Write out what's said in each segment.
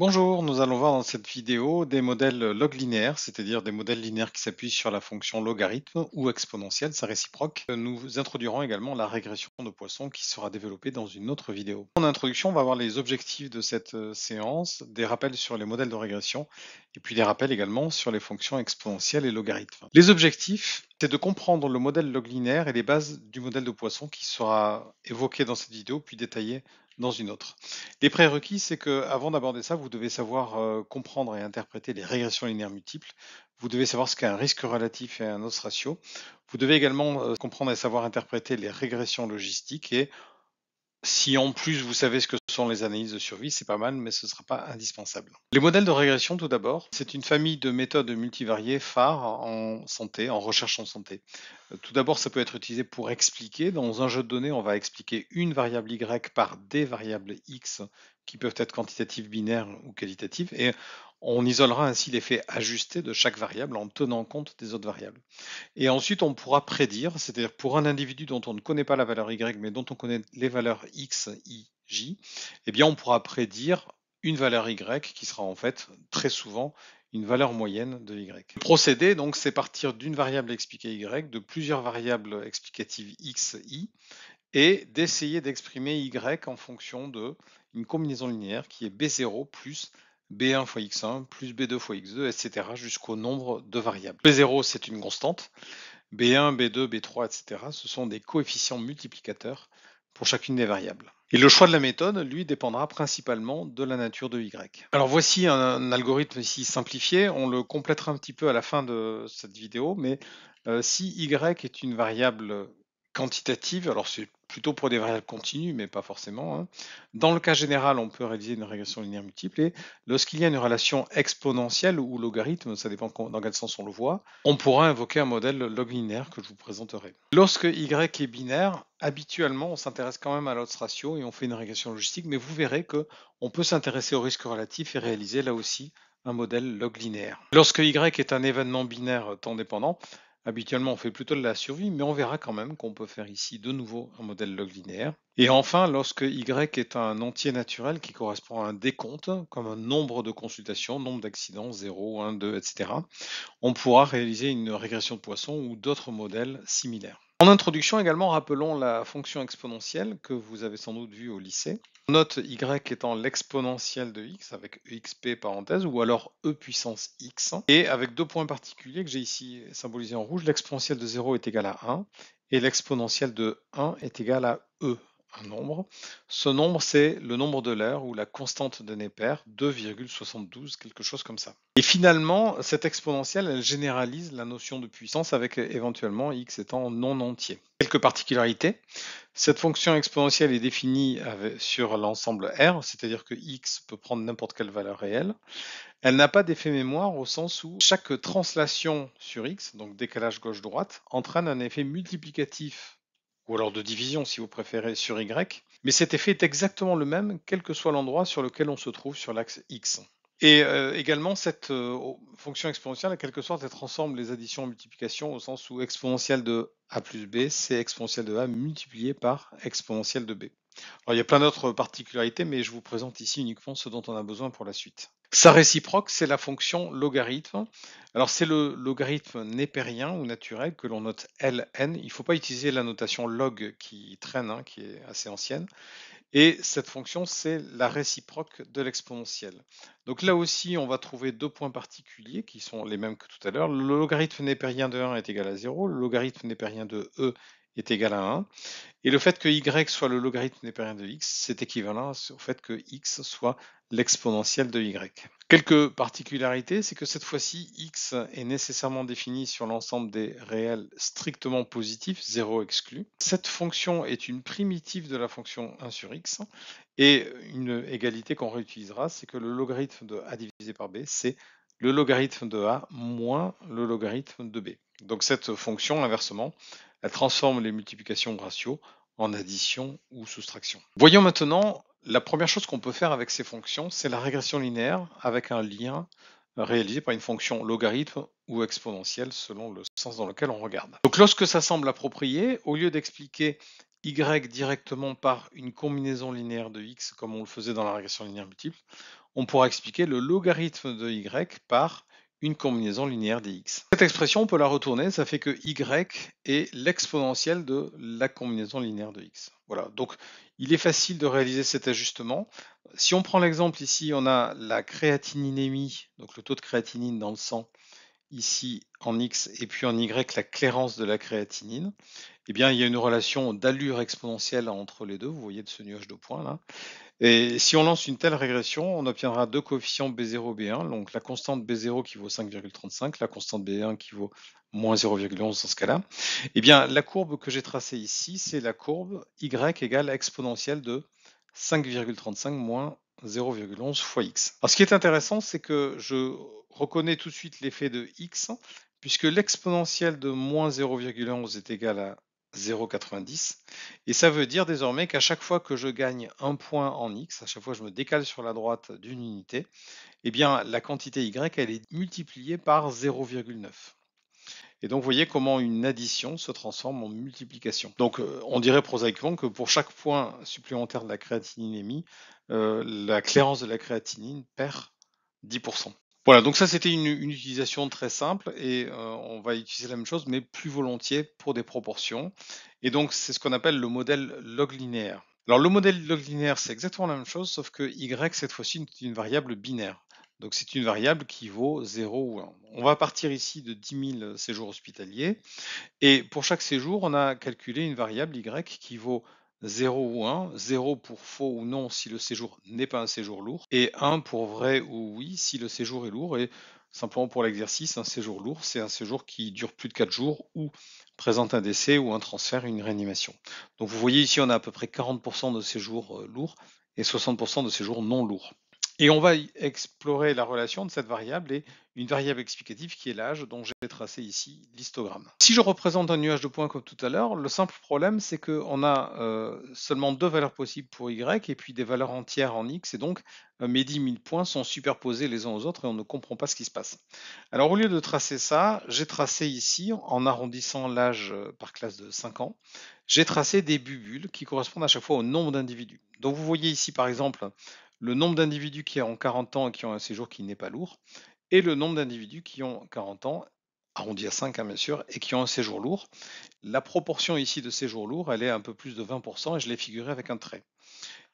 Bonjour, nous allons voir dans cette vidéo des modèles log linéaires, c'est-à-dire des modèles linéaires qui s'appuient sur la fonction logarithme ou exponentielle, sa réciproque. Nous introduirons également la régression de Poisson qui sera développée dans une autre vidéo. En introduction, on va voir les objectifs de cette séance, des rappels sur les modèles de régression et puis des rappels également sur les fonctions exponentielles et logarithmes. Les objectifs, c'est de comprendre le modèle log linéaire et les bases du modèle de Poisson qui sera évoqué dans cette vidéo puis détaillé dans une autre. Les prérequis, c'est que avant d'aborder ça, vous devez savoir comprendre et interpréter les régressions linéaires multiples. Vous devez savoir ce qu'est un risque relatif et un odds ratio. Vous devez également comprendre et savoir interpréter les régressions logistiques. Et si en plus vous savez ce que sont les analyses de survie, c'est pas mal, mais ce ne sera pas indispensable. Les modèles de régression, tout d'abord, c'est une famille de méthodes multivariées phares en santé, en recherche en santé. Tout d'abord, ça peut être utilisé pour expliquer. Dans un jeu de données, on va expliquer une variable y par des variables x qui peuvent être quantitatives, binaires ou qualitatives. Et on isolera ainsi l'effet ajusté de chaque variable en tenant compte des autres variables. Et ensuite, on pourra prédire, c'est-à-dire pour un individu dont on ne connaît pas la valeur y, mais dont on connaît les valeurs x, y, j, eh bien, on pourra prédire une valeur y qui sera en fait très souvent une valeur moyenne de y. Le procédé, donc, c'est partir d'une variable expliquée y, de plusieurs variables explicatives x, y, et d'essayer d'exprimer y en fonction d'une combinaison linéaire qui est b0 plus b1 fois x1 plus b2 fois x2, etc. jusqu'au nombre de variables. b0, c'est une constante. B1, B2, B3, etc. Ce sont des coefficients multiplicateurs pour chacune des variables. Et le choix de la méthode, lui, dépendra principalement de la nature de Y. Alors voici un algorithme ici simplifié, on le complétera un petit peu à la fin de cette vidéo, mais si Y est une variable quantitative, alors c'est plutôt pour des variables continues, mais pas forcément, hein. Dans le cas général, on peut réaliser une régression linéaire multiple, et lorsqu'il y a une relation exponentielle ou logarithme, ça dépend dans quel sens on le voit, on pourra invoquer un modèle log linéaire que je vous présenterai. Lorsque Y est binaire, habituellement, on s'intéresse quand même à l'odds ratio et on fait une régression logistique, mais vous verrez qu'on peut s'intéresser au risque relatif et réaliser là aussi un modèle log linéaire. Lorsque Y est un événement binaire temps dépendant, habituellement on fait plutôt de la survie, mais on verra quand même qu'on peut faire ici de nouveau un modèle log linéaire. Et enfin, lorsque Y est un entier naturel qui correspond à un décompte, comme un nombre de consultations, nombre d'accidents, 0, 1, 2, etc., on pourra réaliser une régression de Poisson ou d'autres modèles similaires. En introduction également, rappelons la fonction exponentielle que vous avez sans doute vue au lycée. On note y étant l'exponentielle de x avec exp parenthèse ou alors e puissance x. Et avec deux points particuliers que j'ai ici symbolisés en rouge, l'exponentielle de 0 est égale à 1 et l'exponentielle de 1 est égale à e, un nombre. Ce nombre, c'est le nombre de l'heure ou la constante de Neper, 2,72, quelque chose comme ça. Et finalement, cette exponentielle, elle généralise la notion de puissance avec éventuellement x étant non entier. Quelques particularités. Cette fonction exponentielle est définie sur l'ensemble R, c'est-à-dire que x peut prendre n'importe quelle valeur réelle. Elle n'a pas d'effet mémoire au sens où chaque translation sur x, donc décalage gauche-droite, entraîne un effet multiplicatif ou alors de division si vous préférez sur y, mais cet effet est exactement le même quel que soit l'endroit sur lequel on se trouve sur l'axe x. Et également, cette fonction exponentielle, en quelque sorte, elle transforme les additions en multiplications au sens où exponentielle de a plus b, c'est exponentielle de a multiplié par exponentielle de b. Alors, il y a plein d'autres particularités, mais je vous présente ici uniquement ce dont on a besoin pour la suite. Sa réciproque, c'est la fonction logarithme. Alors, c'est le logarithme népérien ou naturel que l'on note ln. Il ne faut pas utiliser la notation log qui traîne, hein, qui est assez ancienne. Et cette fonction, c'est la réciproque de l'exponentielle. Donc là aussi, on va trouver deux points particuliers qui sont les mêmes que tout à l'heure. Le logarithme népérien de 1 est égal à 0, le logarithme népérien de e est égal à 1. Et le fait que y soit le logarithme népérien de x, c'est équivalent au fait que x soit l'exponentielle de y. Quelques particularités, c'est que cette fois-ci, x est nécessairement défini sur l'ensemble des réels strictement positifs, 0 exclu. Cette fonction est une primitive de la fonction 1 sur x. Et une égalité qu'on réutilisera, c'est que le logarithme de a divisé par b, c'est le logarithme de a moins le logarithme de b. Donc cette fonction, inversement, elle transforme les multiplications ratios en addition ou soustraction. Voyons maintenant la première chose qu'on peut faire avec ces fonctions, c'est la régression linéaire avec un lien réalisé par une fonction logarithme ou exponentielle selon le sens dans lequel on regarde. Donc lorsque ça semble approprié, au lieu d'expliquer y directement par une combinaison linéaire de x comme on le faisait dans la régression linéaire multiple, on pourra expliquer le logarithme de y par une combinaison linéaire des x. Cette expression, on peut la retourner, ça fait que y est l'exponentielle de la combinaison linéaire de x. Voilà, donc il est facile de réaliser cet ajustement. Si on prend l'exemple ici, on a la créatininémie, donc le taux de créatinine dans le sang, ici en X et puis en Y la clairance de la créatinine, eh bien il y a une relation d'allure exponentielle entre les deux, vous voyez de ce nuage de points là. Et si on lance une telle régression, on obtiendra deux coefficients B0, B1, donc la constante B0 qui vaut 5,35, la constante B1 qui vaut moins 0,11 dans ce cas-là. Eh bien la courbe que j'ai tracée ici, c'est la courbe Y égale exponentielle de 5,35 moins 0,11 fois x. Alors, ce qui est intéressant, c'est que je reconnais tout de suite l'effet de x, puisque l'exponentielle de moins 0,11 est égale à 0,90. Et ça veut dire désormais qu'à chaque fois que je gagne un point en x, à chaque fois que je me décale sur la droite d'une unité, eh bien la quantité y, elle est multipliée par 0,9. Et donc, vous voyez comment une addition se transforme en multiplication. Donc, on dirait prosaïquement que pour chaque point supplémentaire de la créatininémie, la clairance de la créatinine perd 10%. Voilà, donc ça c'était une utilisation très simple et on va utiliser la même chose mais plus volontiers pour des proportions. Et donc c'est ce qu'on appelle le modèle log linéaire. Alors le modèle log linéaire c'est exactement la même chose sauf que y cette fois-ci est une variable binaire. Donc c'est une variable qui vaut 0 ou 1. On va partir ici de 10 000 séjours hospitaliers et pour chaque séjour on a calculé une variable y qui vaut 0 ou 1, 0 pour faux ou non si le séjour n'est pas un séjour lourd, et 1 pour vrai ou oui si le séjour est lourd. Et simplement pour l'exercice, un séjour lourd, c'est un séjour qui dure plus de 4 jours ou présente un décès ou un transfert, une réanimation. Donc vous voyez ici, on a à peu près 40% de séjours lourds et 60% de séjours non lourds. Et on va explorer la relation de cette variable et une variable explicative qui est l'âge dont j'ai tracé ici l'histogramme. Si je représente un nuage de points comme tout à l'heure, le simple problème c'est qu'on a seulement deux valeurs possibles pour y et puis des valeurs entières en x et donc mes 10 000 points sont superposés les uns aux autres et on ne comprend pas ce qui se passe. Alors au lieu de tracer ça, j'ai tracé ici, en arrondissant l'âge par classe de 5 ans, j'ai tracé des bulles qui correspondent à chaque fois au nombre d'individus. Donc vous voyez ici par exemple le nombre d'individus qui ont 40 ans et qui ont un séjour qui n'est pas lourd, et le nombre d'individus qui ont 40 ans, arrondi à 5 hein, bien sûr, et qui ont un séjour lourd. La proportion ici de séjour lourd, elle est un peu plus de 20% et je l'ai figuré avec un trait.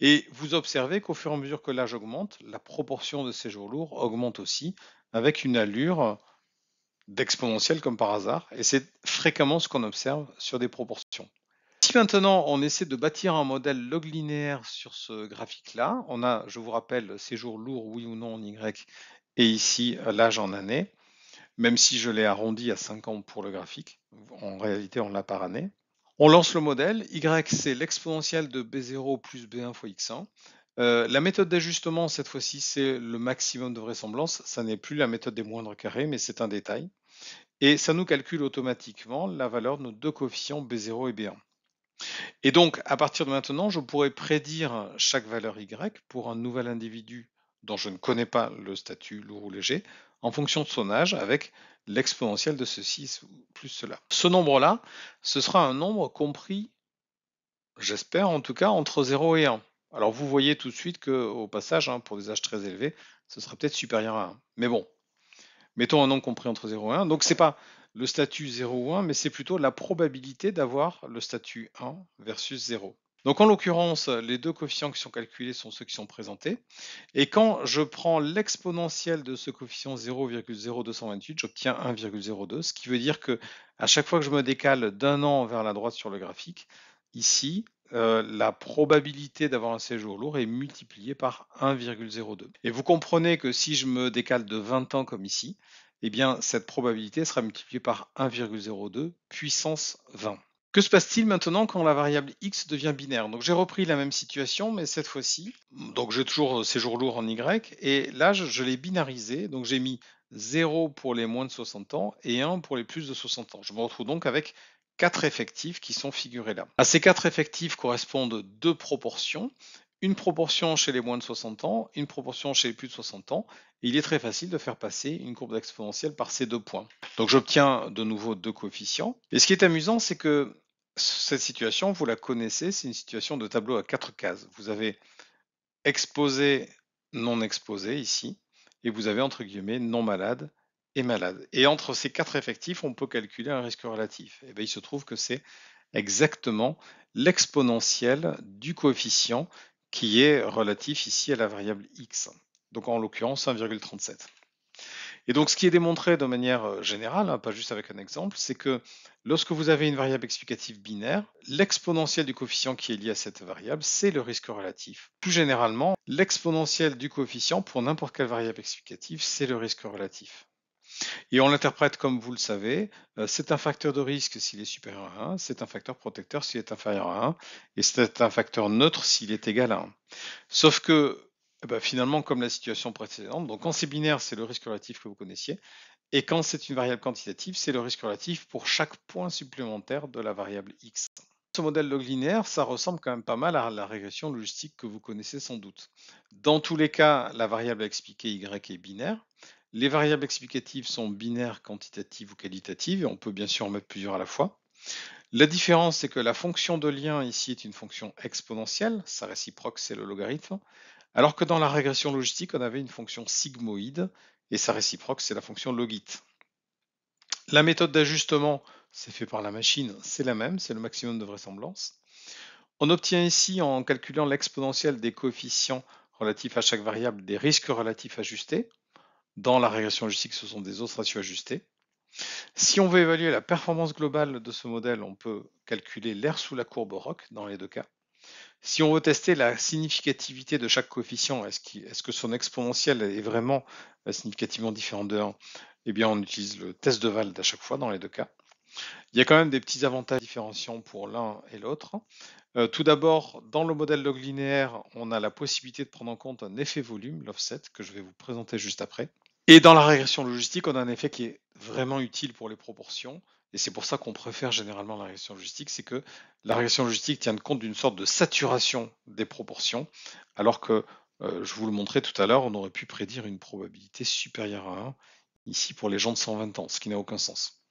Et vous observez qu'au fur et à mesure que l'âge augmente, la proportion de séjour lourd augmente aussi avec une allure d'exponentielle comme par hasard, et c'est fréquemment ce qu'on observe sur des proportions. Si maintenant on essaie de bâtir un modèle log linéaire sur ce graphique-là, on a, je vous rappelle, séjour lourd, oui ou non en Y, et ici l'âge en année, même si je l'ai arrondi à 5 ans pour le graphique, en réalité on l'a par année. On lance le modèle, Y c'est l'exponentielle de B0 plus B1 fois X1. La méthode d'ajustement, cette fois-ci, c'est le maximum de vraisemblance. Ça n'est plus la méthode des moindres carrés, mais c'est un détail. Et ça nous calcule automatiquement la valeur de nos deux coefficients B0 et B1. Et donc, à partir de maintenant, je pourrais prédire chaque valeur Y pour un nouvel individu dont je ne connais pas le statut lourd ou léger, en fonction de son âge, avec l'exponentielle de ceci plus cela. Ce nombre-là, ce sera un nombre compris, j'espère en tout cas, entre 0 et 1. Alors vous voyez tout de suite qu'au passage, hein, pour des âges très élevés, ce sera peut-être supérieur à 1. Mais bon, mettons un nombre compris entre 0 et 1. Donc c'est pas le statut 0 ou 1, mais c'est plutôt la probabilité d'avoir le statut 1 versus 0. Donc en l'occurrence, les deux coefficients qui sont calculés sont ceux qui sont présentés. Et quand je prends l'exponentielle de ce coefficient 0,0228, j'obtiens 1,02, ce qui veut dire que à chaque fois que je me décale d'un an vers la droite sur le graphique, ici, la probabilité d'avoir un séjour lourd est multipliée par 1,02. Et vous comprenez que si je me décale de 20 ans comme ici, eh bien cette probabilité sera multipliée par 1,02 puissance 20. Que se passe-t-il maintenant quand la variable x devient binaire? Donc j'ai repris la même situation, mais cette fois-ci, donc j'ai toujours séjour lourd en y, et là je l'ai binarisé, donc j'ai mis 0 pour les moins de 60 ans et 1 pour les plus de 60 ans. Je me retrouve donc avec 4 effectifs qui sont figurés là. À ces 4 effectifs correspondent deux proportions, une proportion chez les moins de 60 ans, une proportion chez les plus de 60 ans, et il est très facile de faire passer une courbe exponentielle par ces deux points. Donc j'obtiens de nouveau deux coefficients. Et ce qui est amusant, c'est que cette situation, vous la connaissez, c'est une situation de tableau à 4 cases. Vous avez exposé non exposé ici, et vous avez entre guillemets non malade et malade. Et entre ces quatre effectifs, on peut calculer un risque relatif. Et bien, il se trouve que c'est exactement l'exponentielle du coefficient qui est relatif ici à la variable x, donc en l'occurrence 1,37. Et donc ce qui est démontré de manière générale, hein, pas juste avec un exemple, c'est que lorsque vous avez une variable explicative binaire, l'exponentielle du coefficient qui est lié à cette variable, c'est le risque relatif. Plus généralement, l'exponentielle du coefficient pour n'importe quelle variable explicative, c'est le risque relatif. Et on l'interprète comme vous le savez, c'est un facteur de risque s'il est supérieur à 1, c'est un facteur protecteur s'il est inférieur à 1, et c'est un facteur neutre s'il est égal à 1. Sauf que finalement, comme la situation précédente, donc quand c'est binaire, c'est le risque relatif que vous connaissiez, et quand c'est une variable quantitative, c'est le risque relatif pour chaque point supplémentaire de la variable x. Ce modèle log linéaire, ça ressemble quand même pas mal à la régression logistique que vous connaissez sans doute. Dans tous les cas, la variable à expliquer y est binaire. Les variables explicatives sont binaires, quantitatives ou qualitatives, et on peut bien sûr en mettre plusieurs à la fois. La différence, c'est que la fonction de lien ici est une fonction exponentielle, sa réciproque c'est le logarithme, alors que dans la régression logistique, on avait une fonction sigmoïde, et sa réciproque c'est la fonction logit. La méthode d'ajustement, c'est fait par la machine, c'est la même, c'est le maximum de vraisemblance. On obtient ici, en calculant l'exponentielle des coefficients relatifs à chaque variable, des risques relatifs ajustés. Dans la régression logistique, ce sont des autres ratios ajustés. Si on veut évaluer la performance globale de ce modèle, on peut calculer l'aire sous la courbe ROC dans les deux cas. Si on veut tester la significativité de chaque coefficient, est-ce que son exponentielle est vraiment significativement différente de 1? Eh bien, on utilise le test de Wald à chaque fois dans les deux cas. Il y a quand même des petits avantages différenciants pour l'un et l'autre. Tout d'abord, dans le modèle log linéaire, on a la possibilité de prendre en compte un effet volume, l'offset, que je vais vous présenter juste après. Et dans la régression logistique, on a un effet qui est vraiment utile pour les proportions. Et c'est pour ça qu'on préfère généralement la régression logistique, c'est que la régression logistique tient compte d'une sorte de saturation des proportions, alors que, je vous le montrais tout à l'heure, on aurait pu prédire une probabilité supérieure à 1, ici pour les gens de 120 ans, ce qui n'a aucun sens.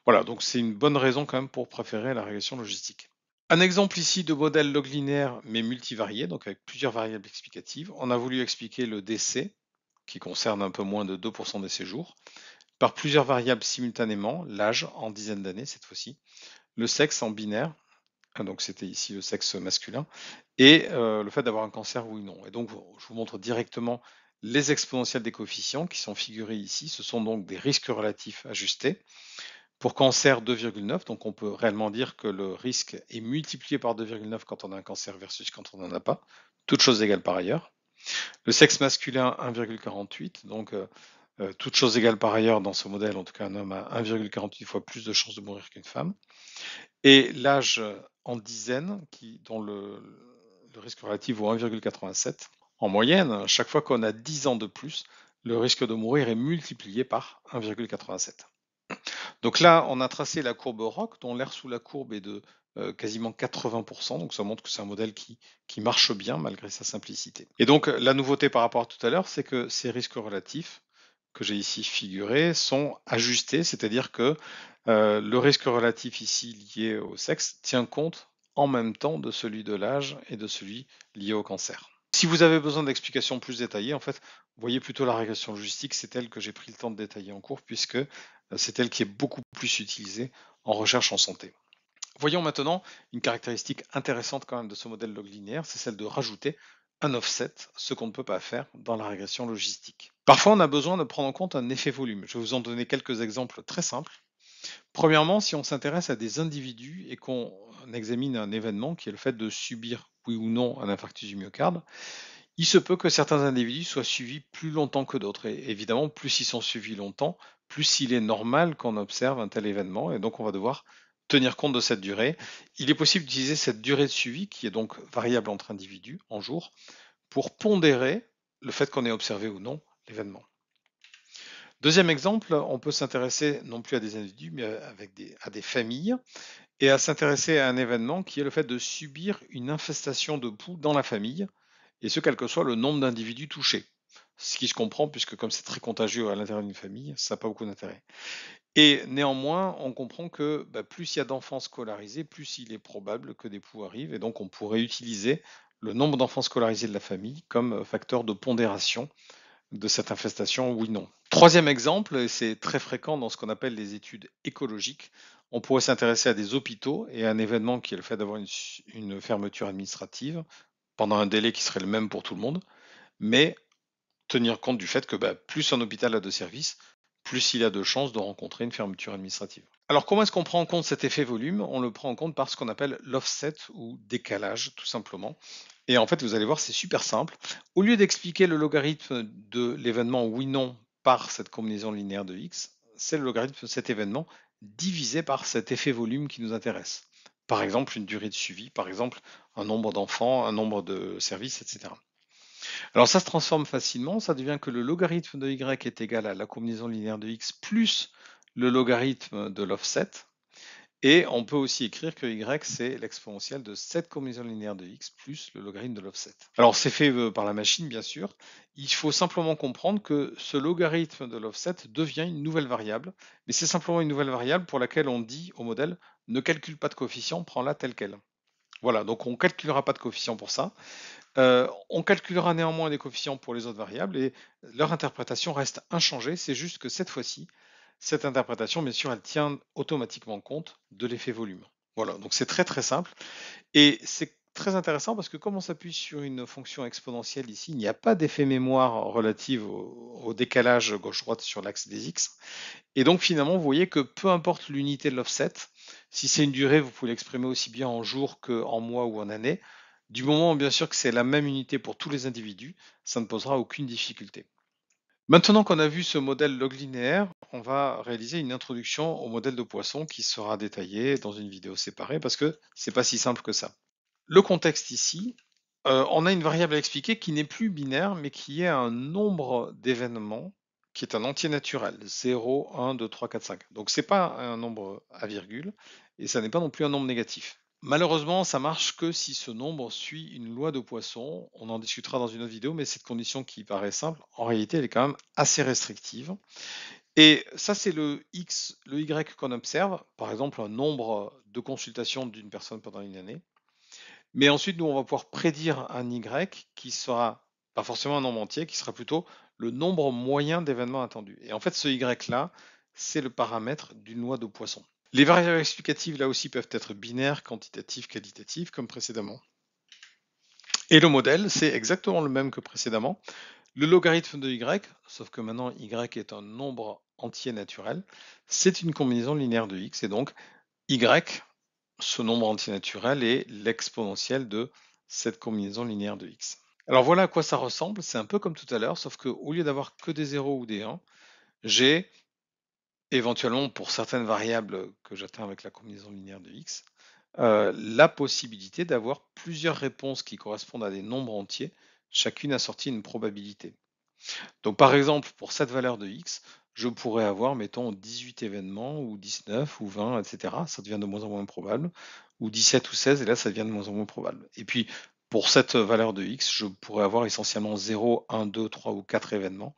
Voilà, donc c'est une bonne raison quand même pour préférer la régression logistique. Un exemple ici de modèle log linéaire mais multivarié, donc avec plusieurs variables explicatives. On a voulu expliquer le décès, qui concerne un peu moins de 2% des séjours, par plusieurs variables simultanément, l'âge en dizaines d'années cette fois-ci, le sexe en binaire, donc c'était ici le sexe masculin, et le fait d'avoir un cancer oui ou non. Et donc je vous montre directement les exponentielles des coefficients qui sont figurés ici. Ce sont donc des risques relatifs ajustés. Pour cancer 2,9, donc on peut réellement dire que le risque est multiplié par 2,9 quand on a un cancer versus quand on n'en a pas, toutes choses égales par ailleurs. Le sexe masculin 1,48, donc toutes choses égales par ailleurs dans ce modèle, en tout cas un homme a 1,48 fois plus de chances de mourir qu'une femme. Et l'âge en dizaines, dont le risque relatif vaut 1,87. En moyenne, chaque fois qu'on a 10 ans de plus, le risque de mourir est multiplié par 1,87. Donc là, on a tracé la courbe ROC, dont l'aire sous la courbe est de quasiment 80%, donc ça montre que c'est un modèle qui marche bien malgré sa simplicité. Et donc la nouveauté par rapport à tout à l'heure, c'est que ces risques relatifs que j'ai ici figurés sont ajustés, c'est-à-dire que le risque relatif ici lié au sexe tient compte en même temps de celui de l'âge et de celui lié au cancer. Si vous avez besoin d'explications plus détaillées, en fait, voyez plutôt la régression logistique, c'est elle que j'ai pris le temps de détailler en cours, puisque c'est elle qui est beaucoup plus utilisée en recherche en santé. Voyons maintenant une caractéristique intéressante quand même de ce modèle log linéaire, c'est celle de rajouter un offset, ce qu'on ne peut pas faire dans la régression logistique. Parfois, on a besoin de prendre en compte un effet volume. Je vais vous en donner quelques exemples très simples. Premièrement, si on s'intéresse à des individus et qu'on examine un événement qui est le fait de subir, oui ou non, un infarctus du myocarde, il se peut que certains individus soient suivis plus longtemps que d'autres. Et évidemment, plus ils sont suivis longtemps, plus il est normal qu'on observe un tel événement. Et donc, on va devoir tenir compte de cette durée. Il est possible d'utiliser cette durée de suivi, qui est donc variable entre individus en jours, pour pondérer le fait qu'on ait observé ou non l'événement. Deuxième exemple, on peut s'intéresser non plus à des individus, mais à des familles, et à s'intéresser à un événement qui est le fait de subir une infestation de poux dans la famille, et ce, quel que soit le nombre d'individus touchés. Ce qui se comprend, puisque comme c'est très contagieux à l'intérieur d'une famille, ça n'a pas beaucoup d'intérêt. Et néanmoins, on comprend que plus il y a d'enfants scolarisés, plus il est probable que des poux arrivent, et donc on pourrait utiliser le nombre d'enfants scolarisés de la famille comme facteur de pondération de cette infestation, oui, non. Troisième exemple, et c'est très fréquent dans ce qu'on appelle les études écologiques, on pourrait s'intéresser à des hôpitaux et à un événement qui est le fait d'avoir une fermeture administrative pendant un délai qui serait le même pour tout le monde, mais tenir compte du fait que plus un hôpital a de services, plus il a de chances de rencontrer une fermeture administrative. Alors comment est-ce qu'on prend en compte cet effet volume? On le prend en compte par ce qu'on appelle l'offset ou décalage tout simplement. Et en fait, vous allez voir, c'est super simple. Au lieu d'expliquer le logarithme de l'événement oui-non par cette combinaison linéaire de x, c'est le logarithme de cet événement divisé par cet effet volume qui nous intéresse. Par exemple, une durée de suivi, par exemple, un nombre d'enfants, un nombre de services, etc. Alors ça se transforme facilement, ça devient que le logarithme de y est égal à la combinaison linéaire de x plus le logarithme de l'offset. Et on peut aussi écrire que y c'est l'exponentielle de cette combinaison linéaire de x plus le logarithme de l'offset. Alors c'est fait par la machine bien sûr. Il faut simplement comprendre que ce logarithme de l'offset devient une nouvelle variable, mais c'est simplement une nouvelle variable pour laquelle on dit au modèle ne calcule pas de coefficient, prends-la telle quelle. Voilà, donc on ne calculera pas de coefficient pour ça. On calculera néanmoins des coefficients pour les autres variables et leur interprétation reste inchangée. C'est juste que cette fois-ci, cette interprétation, bien sûr, elle tient automatiquement compte de l'effet volume. Voilà, donc c'est très très simple. Et c'est très intéressant parce que comme on s'appuie sur une fonction exponentielle ici, il n'y a pas d'effet mémoire relative au décalage gauche-droite sur l'axe des x. Et donc finalement, vous voyez que peu importe l'unité de l'offset, si c'est une durée, vous pouvez l'exprimer aussi bien en jours qu'en mois ou en années. Du moment bien sûr que c'est la même unité pour tous les individus, ça ne posera aucune difficulté. Maintenant qu'on a vu ce modèle log linéaire, on va réaliser une introduction au modèle de Poisson qui sera détaillée dans une vidéo séparée parce que c'est pas si simple que ça. Le contexte ici, on a une variable à expliquer qui n'est plus binaire mais qui est un nombre d'événements qui est un entier naturel, 0, 1, 2, 3, 4, 5. Donc c'est pas un nombre à virgule et ça n'est pas non plus un nombre négatif. Malheureusement, ça marche que si ce nombre suit une loi de Poisson. On en discutera dans une autre vidéo, mais cette condition qui paraît simple, en réalité, elle est quand même assez restrictive. Et ça, c'est le X, le Y qu'on observe, par exemple, un nombre de consultations d'une personne pendant une année. Mais ensuite, nous, on va pouvoir prédire un Y qui sera pas forcément un nombre entier, qui sera plutôt le nombre moyen d'événements attendus. Et en fait, ce Y-là, c'est le paramètre d'une loi de Poisson. Les variables explicatives, là aussi, peuvent être binaires, quantitatives, qualitatives, comme précédemment. Et le modèle, c'est exactement le même que précédemment. Le logarithme de y, sauf que maintenant y est un nombre entier naturel, c'est une combinaison linéaire de x, et donc y, ce nombre entier naturel, est l'exponentielle de cette combinaison linéaire de x. Alors voilà à quoi ça ressemble, c'est un peu comme tout à l'heure, sauf qu'au lieu d'avoir que des 0 ou des 1, j'ai éventuellement, pour certaines variables que j'atteins avec la combinaison linéaire de x, la possibilité d'avoir plusieurs réponses qui correspondent à des nombres entiers, chacune assortie à une probabilité. Donc par exemple, pour cette valeur de x, je pourrais avoir, mettons, 18 événements, ou 19, ou 20, etc. Ça devient de moins en moins probable, ou 17 ou 16, et là, ça devient de moins en moins probable. Et puis, pour cette valeur de x, je pourrais avoir essentiellement 0, 1, 2, 3 ou 4 événements,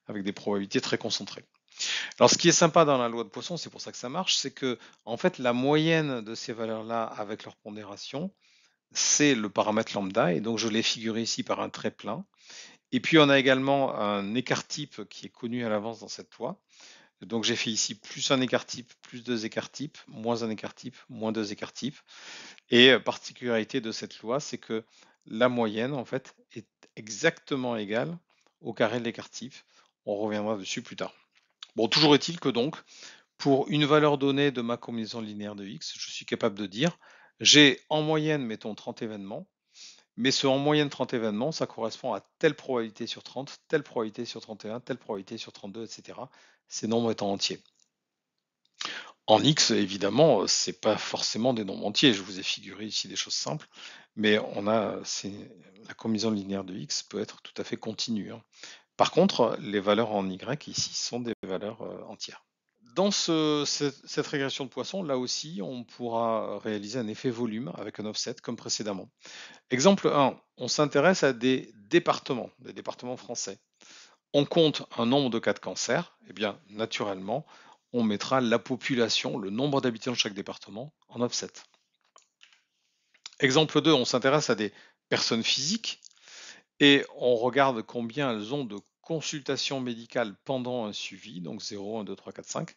avec des probabilités très concentrées. Alors, ce qui est sympa dans la loi de Poisson, c'est pour ça que ça marche, c'est que, en fait, la moyenne de ces valeurs-là avec leur pondération, c'est le paramètre lambda, et donc je l'ai figuré ici par un trait plein. Et puis, on a également un écart type qui est connu à l'avance dans cette loi. Donc, j'ai fait ici plus un écart type, plus deux écarts types, moins un écart type, moins deux écarts types. Et particularité de cette loi, c'est que la moyenne, en fait, est exactement égale au carré de l'écart type. On reviendra dessus plus tard. Bon, toujours est-il que donc, pour une valeur donnée de ma combinaison linéaire de x, je suis capable de dire, j'ai en moyenne, mettons, 30 événements, mais ce en moyenne 30 événements, ça correspond à telle probabilité sur 30, telle probabilité sur 31, telle probabilité sur 32, etc. Ces nombres étant entiers. En x, évidemment, c'est pas forcément des nombres entiers. Je vous ai figuré ici des choses simples, mais la combinaison linéaire de x peut être tout à fait continue, hein. Par contre, les valeurs en y ici sont des valeurs entières. Dans cette régression de Poisson, là aussi, on pourra réaliser un effet volume avec un offset comme précédemment. Exemple 1, on s'intéresse à des départements français. On compte un nombre de cas de cancer, et bien naturellement, on mettra la population, le nombre d'habitants de chaque département en offset. Exemple 2, on s'intéresse à des personnes physiques et on regarde combien elles ont de consultations médicales pendant un suivi, donc 0, 1, 2, 3, 4, 5.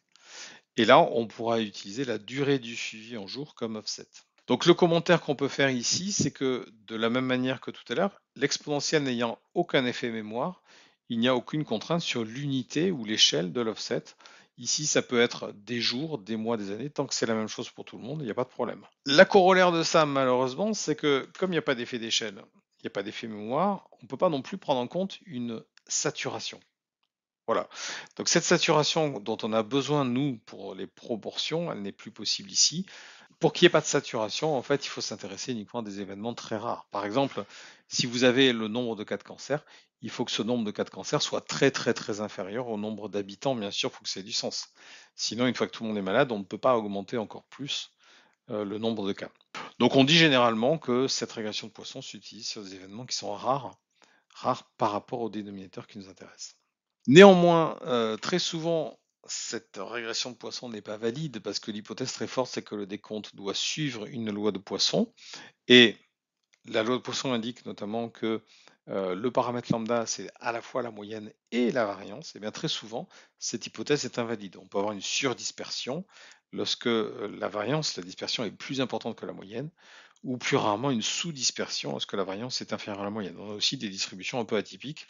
Et là, on pourra utiliser la durée du suivi en jours comme offset. Donc le commentaire qu'on peut faire ici, c'est que de la même manière que tout à l'heure, l'exponentielle n'ayant aucun effet mémoire, il n'y a aucune contrainte sur l'unité ou l'échelle de l'offset. Ici, ça peut être des jours, des mois, des années, tant que c'est la même chose pour tout le monde, il n'y a pas de problème. La corollaire de ça, malheureusement, c'est que comme il n'y a pas d'effet d'échelle, il n'y a pas d'effet mémoire, on ne peut pas non plus prendre en compte une saturation. Voilà. Donc cette saturation dont on a besoin, nous, pour les proportions, elle n'est plus possible ici. Pour qu'il n'y ait pas de saturation, en fait, il faut s'intéresser uniquement à des événements très rares. Par exemple, si vous avez le nombre de cas de cancer, il faut que ce nombre de cas de cancer soit très très très inférieur au nombre d'habitants. Bien sûr, il faut que ça ait du sens. Sinon, une fois que tout le monde est malade, on ne peut pas augmenter encore plus le nombre de cas. Donc on dit généralement que cette régression de Poisson s'utilise sur des événements qui sont rares, rares par rapport au dénominateur qui nous intéresse. Néanmoins, très souvent, cette régression de Poisson n'est pas valide parce que l'hypothèse très forte, c'est que le décompte doit suivre une loi de Poisson. Et la loi de Poisson indique notamment que le paramètre lambda, c'est à la fois la moyenne et la variance. Et bien très souvent, cette hypothèse est invalide. On peut avoir une surdispersion lorsque la variance, la dispersion est plus importante que la moyenne, ou plus rarement une sous-dispersion lorsque la variance est inférieure à la moyenne. On a aussi des distributions un peu atypiques.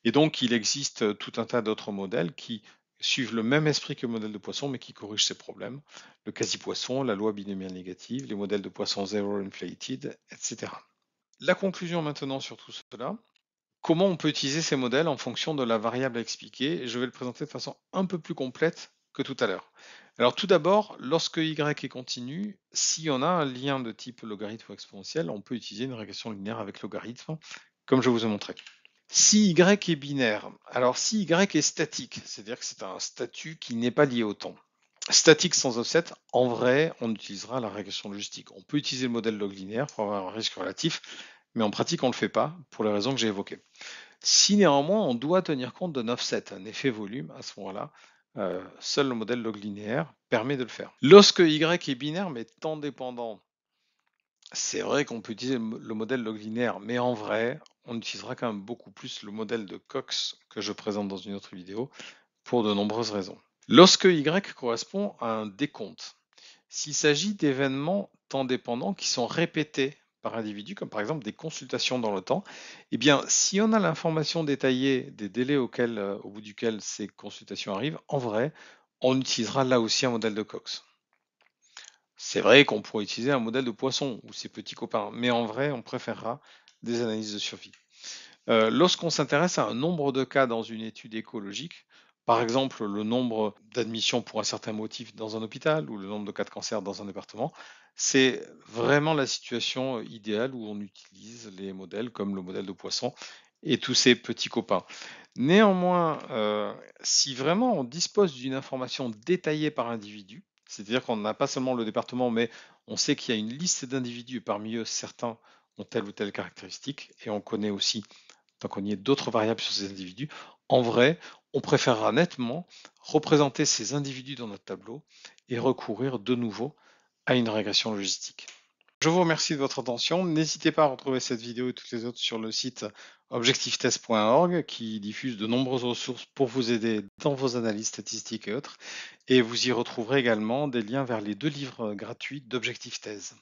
Et donc, il existe tout un tas d'autres modèles qui suivent le même esprit que le modèle de Poisson, mais qui corrigent ces problèmes. Le quasi-Poisson, la loi binomiale négative, les modèles de Poisson zero inflated, etc. La conclusion maintenant sur tout cela, comment on peut utiliser ces modèles en fonction de la variable à expliquer? Je vais le présenter de façon un peu plus complète que tout à l'heure. Alors tout d'abord, lorsque y est continu, si on a un lien de type logarithme ou exponentiel, on peut utiliser une régression linéaire avec logarithme, comme je vous ai montré. Si y est binaire, alors si y est statique, c'est-à-dire que c'est un statut qui n'est pas lié au temps. Statique sans offset, en vrai, on utilisera la régression logistique. On peut utiliser le modèle log linéaire pour avoir un risque relatif, mais en pratique, on ne le fait pas pour les raisons que j'ai évoquées. Si néanmoins, on doit tenir compte d'un offset, un effet volume, à ce moment-là, seul le modèle log linéaire permet de le faire. Lorsque y est binaire, mais temps dépendant, c'est vrai qu'on peut utiliser le modèle log linéaire, mais en vrai, on utilisera quand même beaucoup plus le modèle de Cox que je présente dans une autre vidéo pour de nombreuses raisons. Lorsque Y correspond à un décompte, s'il s'agit d'événements temps dépendants qui sont répétés par individu, comme par exemple des consultations dans le temps, eh bien, si on a l'information détaillée des délais au bout duquel ces consultations arrivent, en vrai, on utilisera là aussi un modèle de Cox. C'est vrai qu'on pourrait utiliser un modèle de Poisson ou ses petits copains, mais en vrai, on préférera des analyses de survie. Lorsqu'on s'intéresse à un nombre de cas dans une étude écologique, par exemple le nombre d'admissions pour un certain motif dans un hôpital ou le nombre de cas de cancer dans un département, c'est vraiment la situation idéale où on utilise les modèles comme le modèle de Poisson et tous ses petits copains. Néanmoins, si vraiment on dispose d'une information détaillée par individu, c'est-à-dire qu'on n'a pas seulement le département, mais on sait qu'il y a une liste d'individus et parmi eux certains ont telle ou telle caractéristique et on connaît aussi tant qu'on y ait d'autres variables sur ces individus, en vrai, on préférera nettement représenter ces individus dans notre tableau et recourir de nouveau à une régression logistique. Je vous remercie de votre attention. N'hésitez pas à retrouver cette vidéo et toutes les autres sur le site objectivetest.org qui diffuse de nombreuses ressources pour vous aider dans vos analyses statistiques et autres. Et vous y retrouverez également des liens vers les 2 livres gratuits d'Objectif Thèse.